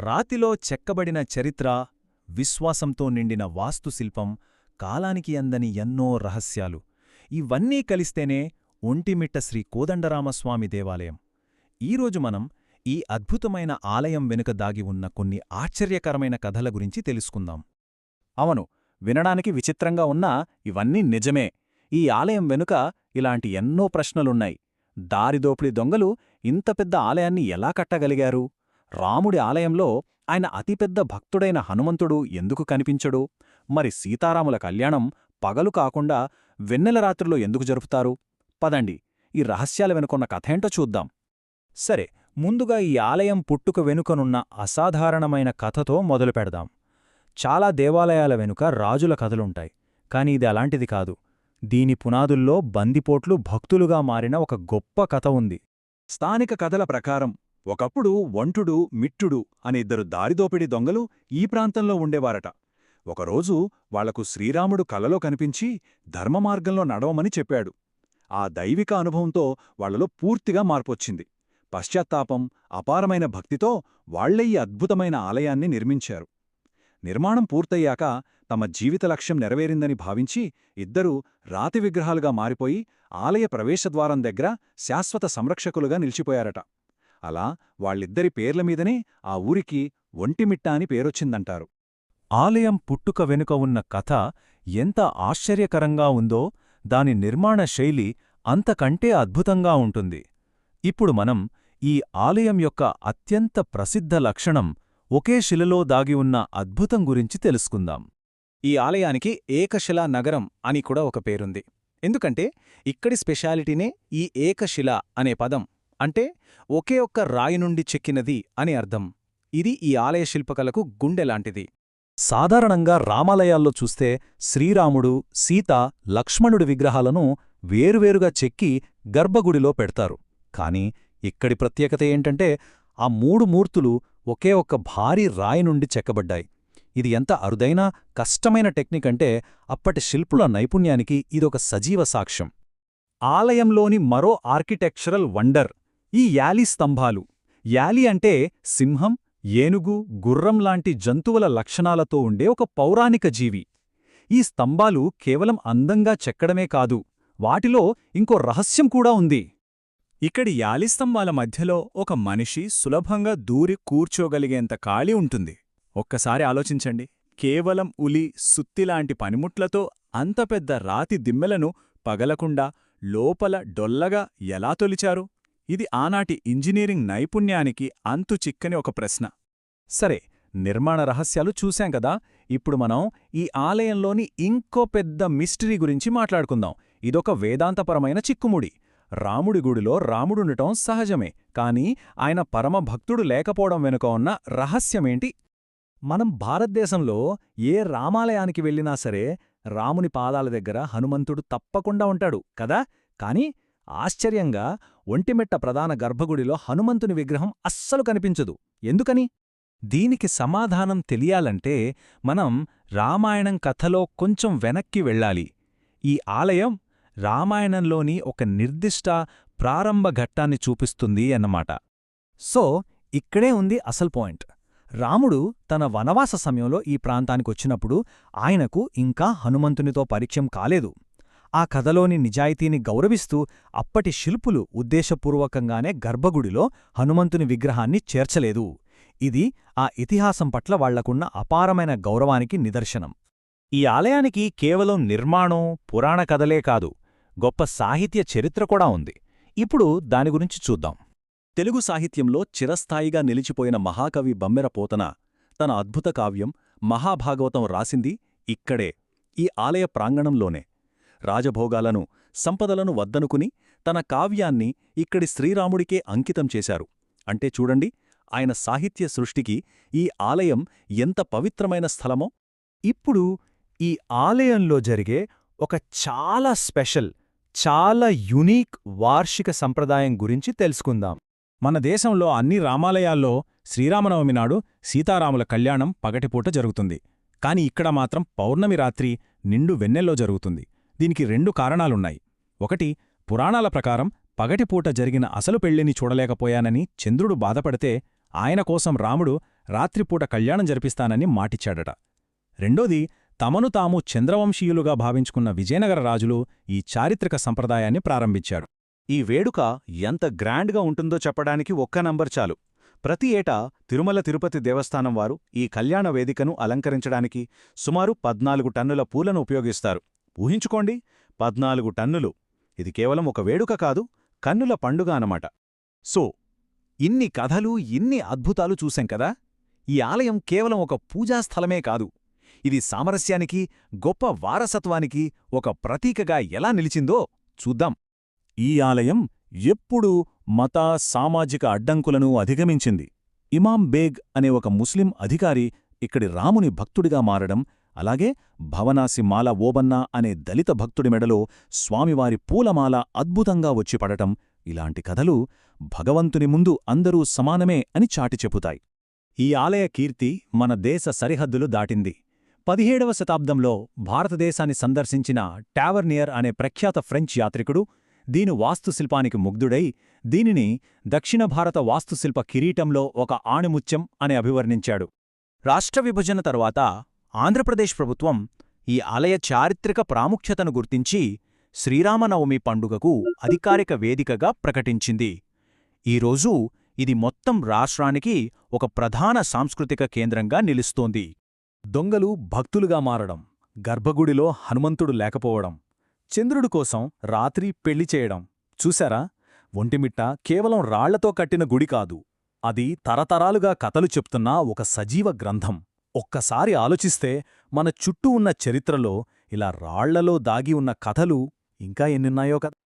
రాతిలో చెక్కబడిన చరిత్ర, విశ్వాసంతో నిండిన వాస్తుశిల్పం, కాలానికి అందని ఎన్నో రహస్యాలు ఇవన్నీ కలిస్తేనే ఒంటిమిట్ట శ్రీ కోదండరామస్వామి దేవాలయం. ఈరోజు మనం ఈ అద్భుతమైన ఆలయం వెనుక దాగి ఉన్న కొన్ని ఆశ్చర్యకరమైన కథల గురించి తెలుసుకుందాం. అవును, వినడానికి విచిత్రంగా ఉన్నా ఇవన్నీ నిజమే. ఈ ఆలయం వెనుక ఇలాంటి ఎన్నో ప్రశ్నలున్నాయి. దారిదోపిడీ దొంగలు ఇంత పెద్ద ఆలయాన్ని ఎలా కట్టగలిగారు? రాముడి ఆలయంలో ఆయన అతిపెద్ద భక్తుడైన హనుమంతుడు ఎందుకు కనిపించడు? మరి సీతారాముల కళ్యాణం పగలు కాకుండా వెన్నెల రాత్రిలో ఎందుకు జరుపుతారు? పదండి, ఈ రహస్యాల వెనుకొన్న కథేంటో చూద్దాం. సరే, ముందుగా ఈ ఆలయం పుట్టుక వెనుకనున్న అసాధారణమైన కథతో మొదలుపెడదాం. చాలా దేవాలయాల వెనుక రాజుల కథలుంటాయి, కాని ఇది అలాంటిది కాదు. దీని పునాదుల్లో బందిపోట్లు భక్తులుగా మారిన ఒక గొప్ప కథ ఉంది. స్థానిక కథల ప్రకారం ఒకప్పుడు వంటుడు, మిట్టుడు అనే ఇద్దరు దారిదోపిడీ దొంగలు ఈ ప్రాంతంలో ఉండేవారట. ఒకరోజు వాళ్లకు శ్రీరాముడు కలలో కనిపించి ధర్మమార్గంలో నడవమని చెప్పాడు. ఆ దైవిక అనుభవంతో వాళ్లలో పూర్తిగా మార్పొచ్చింది. పశ్చాత్తాపం, అపారమైన భక్తితో వాళ్లే ఈ అద్భుతమైన ఆలయాన్ని నిర్మించారు. నిర్మాణం పూర్తయ్యాక తమ జీవిత లక్ష్యం నెరవేరిందని భావించి ఇద్దరూ రాతి విగ్రహాలుగా మారిపోయి ఆలయ ప్రవేశద్వారం దగ్గర శాశ్వత సంరక్షకులుగా నిలిచిపోయారట. అలా వాళ్ళిద్దరి పేర్లమీదనే ఆ ఊరికి ఒంటిమిట్ట అని పేరొచ్చిందంటారు. ఆలయం పుట్టుక వెనుక ఉన్న కథ ఎంత ఆశ్చర్యకరంగా ఉందో దాని నిర్మాణ శైలి అంతకంటే అద్భుతంగా ఉంటుంది. ఇప్పుడు మనం ఈ ఆలయం యొక్క అత్యంత ప్రసిద్ధ లక్షణం, ఒకే శిలలో దాగి ఉన్న అద్భుతం గురించి తెలుసుకుందాం. ఈ ఆలయానికి ఏకశిలా నగరం అని కూడా ఒక పేరుంది. ఎందుకంటే ఇక్కడి స్పెషాలిటీనే ఈ ఏకశిల అనే పదం. అంటే ఒకే ఒక్క రాయి నుండి చెక్కినది అని అర్థం. ఇది ఈ ఆలయ శిల్పకలకు గుండెలాంటిది. సాధారణంగా రామాలయాల్లో చూస్తే శ్రీరాముడు, సీత, లక్ష్మణుడి విగ్రహాలను వేరువేరుగా చెక్కి గర్భగుడిలో పెడతారు. కాని ఇక్కడి ప్రత్యేకత ఏంటంటే ఆ మూడు మూర్తులు ఒకే ఒక్క భారీ రాయి నుండి చెక్కబడ్డాయి. ఇది ఎంత అరుదైన, కష్టమైన టెక్నిక్ అంటే అప్పటి శిల్పుల నైపుణ్యానికి ఇదొక సజీవ సాక్ష్యం. ఆలయంలోని మరో ఆర్కిటెక్చరల్ వండర్ ఈ యాలి స్తంభాలు. యాలి అంటే సింహం, ఏనుగు, గుర్రం లాంటి జంతువుల లక్షణాలతో ఉండే ఒక పౌరాణిక జీవి. ఈ స్తంభాలు కేవలం అందంగా చెక్కడమే కాదు, వాటిలో ఇంకో రహస్యం కూడా ఉంది. ఇక్కడి యాలి స్తంభాల మధ్యలో ఒక మనిషి సులభంగా దూరి కూర్చోగలిగేంత ఖాళీ ఉంటుంది. ఒక్కసారి ఆలోచించండి, కేవలం ఉలి, సుత్తిలాంటి పనిముట్లతో అంత పెద్ద రాతి దిమ్మెలను పగలకుండా లోపల డొల్లగా ఎలా తొలిచారు? ఇది ఆనాటి ఇంజనీరింగ్ నైపుణ్యానికి అంతు చిక్కని ఒక ప్రశ్న. సరే, నిర్మాణ రహస్యాలు చూశాం కదా. ఇప్పుడు మనం ఈ ఆలయంలోని ఇంకో పెద్ద మిస్టరీ గురించి మాట్లాడుకుందాం. ఇదొక వేదాంతపరమైన చిక్కుముడి. రాముడి గుడిలో రాముడుండటం సహజమే, కాని ఆయన పరమభక్తుడు లేకపోవడం వెనుక ఉన్న రహస్యమేంటి? మనం భారతదేశంలో ఏ రామాలయానికి వెళ్ళినా సరే రాముని పాదాల దగ్గర హనుమంతుడు తప్పకుండా ఉంటాడు కదా. కాని ఆశ్చర్యంగా ఒంటిమిట్ట ప్రధాన గర్భగుడిలో హనుమంతుని విగ్రహం అస్సలు కనిపించదు. ఎందుకని? దీనికి సమాధానం తెలియాలంటే మనం రామాయణం కథలో కొంచెం వెనక్కి వెళ్ళాలి. ఈ ఆలయం రామాయణంలోని ఒక నిర్దిష్ట ప్రారంభ ఘట్టాన్ని చూపిస్తుంది అన్నమాట. సో ఇక్కడే ఉంది అసలు పాయింట్. రాముడు తన వనవాస సమయంలో ఈ ప్రాంతానికొచ్చినప్పుడు ఆయనకు ఇంకా హనుమంతునితో పరిచయం కాలేదు. ఆ కథలోని నిజాయితీని గౌరవిస్తూ అప్పటి శిల్పులు ఉద్దేశపూర్వకంగానే గర్భగుడిలో హనుమంతుని విగ్రహాన్ని చేర్చలేదు. ఇది ఆ ఇతిహాసం పట్ల వాళ్లకున్న అపారమైన గౌరవానికి నిదర్శనం. ఈ ఆలయానికి కేవలం నిర్మాణం, పురాణ కథలే కాదు, గొప్ప సాహిత్య చరిత్ర కూడా ఉంది. ఇప్పుడు దాని గురించి చూద్దాం. తెలుగు సాహిత్యంలో చిరస్థాయిగా నిలిచిపోయిన మహాకవి బమ్మెర పోతన తన అద్భుత కావ్యం మహాభాగవతం రాసింది ఇక్కడే, ఈ ఆలయ ప్రాంగణంలోనే. రాజభోగాలను, సంపదలను వద్దనుకుని తన కావ్యాన్ని ఇక్కడి శ్రీరాముడికే అంకితం చేశారు. అంటే చూడండి, ఆయన సాహిత్య సృష్టికి ఈ ఆలయం ఎంత పవిత్రమైన స్థలమో. ఇప్పుడు ఈ ఆలయంలో జరిగే ఒక చాలా స్పెషల్, చాలా యునీక్ వార్షిక సంప్రదాయం గురించి తెలుసుకుందాం. మన దేశంలో అన్ని రామాలయాల్లో శ్రీరామనవమి నాడు సీతారాముల కళ్యాణం పగటిపూట జరుగుతుంది. కాని ఇక్కడ మాత్రం పౌర్ణమి రాత్రి నిండు వెన్నెల్లో జరుగుతుంది. దీనికి 2 కారణాలున్నాయి. ఒకటి, పురాణాల ప్రకారం పగటిపూట జరిగిన అసలు పెళ్లిని చూడలేకపోయానని చంద్రుడు బాధపడితే ఆయన కోసం రాముడు రాత్రిపూట కళ్యాణం జరిపిస్తానని మాటిచ్చాడట. రెండోది, తమను తాము చంద్రవంశీయులుగా భావించుకున్న విజయనగర రాజులు ఈ చారిత్రక సంప్రదాయాన్ని ప్రారంభించారు. ఈ వేడుక ఎంత గ్రాండ్గా ఉంటుందో చెప్పడానికి ఒక్క నంబర్ చాలు. ప్రతి ఏటా తిరుమల తిరుపతి దేవస్థానం వారు ఈ కళ్యాణ వేదికను అలంకరించడానికి సుమారు 14 టన్నుల పూలను ఉపయోగిస్తారు. ఊహించుకోండి, 14 టన్నులు! ఇది కేవలం ఒక వేడుక కాదు, కన్నుల పండుగ అన్నమాట. సో, ఇన్ని కథలు, ఇన్ని అద్భుతాలు చూశాం కదా. ఈ ఆలయం కేవలం ఒక పూజాస్థలమే కాదు, ఇది సామరస్యానికి, గొప్ప వారసత్వానికి ఒక ప్రతీకగా ఎలా నిలిచిందో చూద్దాం. ఈ ఆలయం ఎప్పుడూ మత, సామాజిక అడ్డంకులను అధిగమించింది. ఇమాం బేగ్ అనే ఒక ముస్లిం అధికారి ఇక్కడి రాముని భక్తుడిగా మారడం, అలాగే భవనాసి మాల ఓబన్నా అనే దళిత భక్తుడి మెడలో స్వామివారి పూలమాల అద్భుతంగా వచ్చిపడటం, ఇలాంటి కథలు భగవంతుని ముందు అందరూ సమానమే అని చాటి చెబుతాయి. ఈ ఆలయ కీర్తి మన దేశ సరిహద్దులు దాటింది. 17వ శతాబ్దంలో భారతదేశాన్ని సందర్శించిన టావర్నియర్ అనే ప్రఖ్యాత ఫ్రెంచ్ యాత్రికుడు దీని వాస్తుశిల్పానికి ముగ్ధుడై దీనిని దక్షిణ భారత వాస్తుశిల్ప కిరీటంలో ఒక ఆణిముత్యం అని అభివర్ణించాడు. రాష్ట్ర విభజన తరువాత ఆంధ్రప్రదేశ్ ప్రభుత్వం ఈ ఆలయ చారిత్రక ప్రాముఖ్యతను గుర్తించి శ్రీరామనవమి పండుగకు అధికారిక వేదికగా ప్రకటించింది. ఈరోజు ఇది మొత్తం రాష్ట్రానికి ఒక ప్రధాన సాంస్కృతిక కేంద్రంగా నిలుస్తోంది. దొంగలు భక్తులుగా మారడం, గర్భగుడిలో హనుమంతుడు లేకపోవడం, చంద్రుడి కోసం రాత్రి పెళ్లి చేయడం చూశారా? ఒంటిమిట్ట కేవలం రాళ్లతో కట్టిన గుడి కాదు, అది తరతరాలుగా కథలు చెప్తున్న ఒక సజీవ గ్రంథం. ఒక్కసారి ఆలోచిస్తే మన చుట్టూ ఉన్న చరిత్రలో ఇలా రాళ్లలో దాగి ఉన్న కథలు ఇంకా ఎన్నున్నాయో కదా.